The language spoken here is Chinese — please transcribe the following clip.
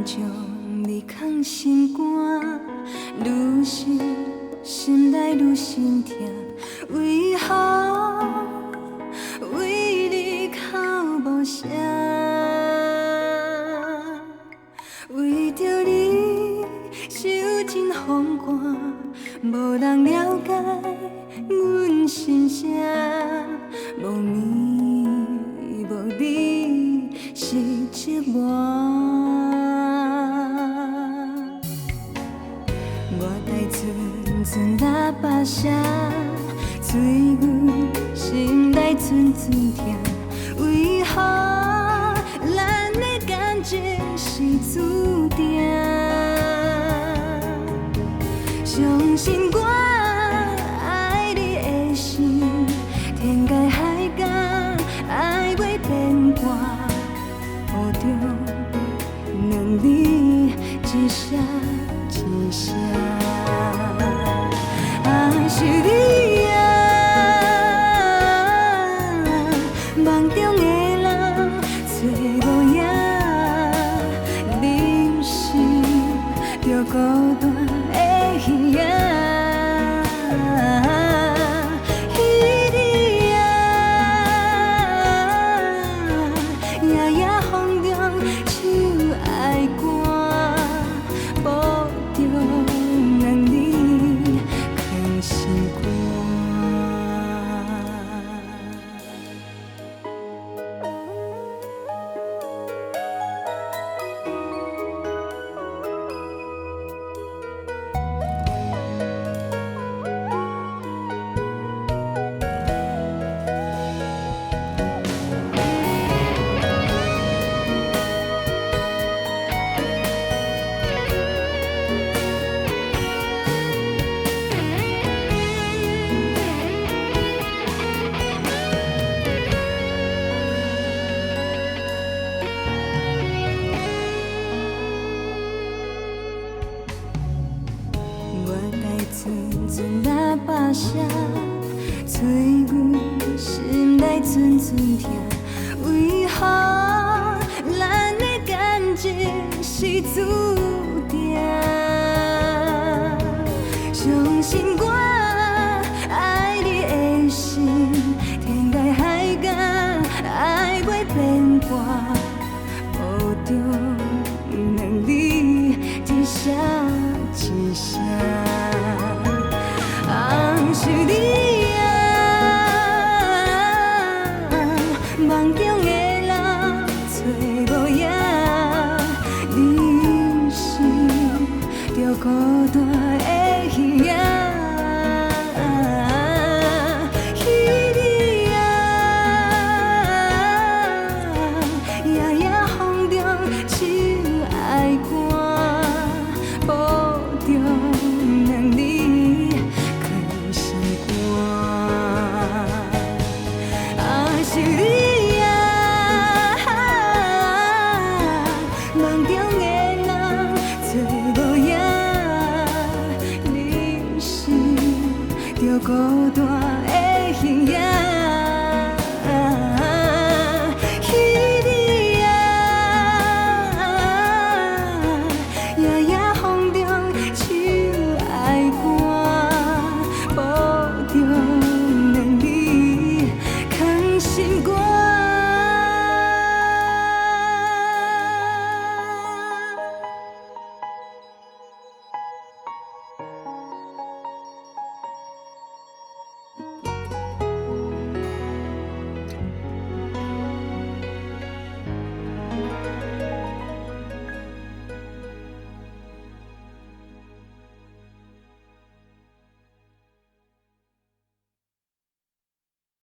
将你藏心肝，愈是心内愈心痛，为何为你哭无声？为着你受尽风寒，无人了解阮心声，无你无你是折磨。我待寸寸打巴声，催阮心内寸寸痛，为何咱的感情是注定？相信我爱你的心，天涯海角爱袂变卦，雨中两字一声一声，是你啊，梦中的人找无影，临时就孤单的耳仔。寸寸打巴声，催阮心内寸寸痛，为何咱的感情是注定？相信我爱你的心，天涯海角爱袂变卦，雨中两字一声一声。是你啊，梦中的人找无影，临时就孤单的耳仔。彼日啊，夜夜风中手爱寒，抱着两字。是你啊，梦中的人找无影，临时就孤单的耳仔。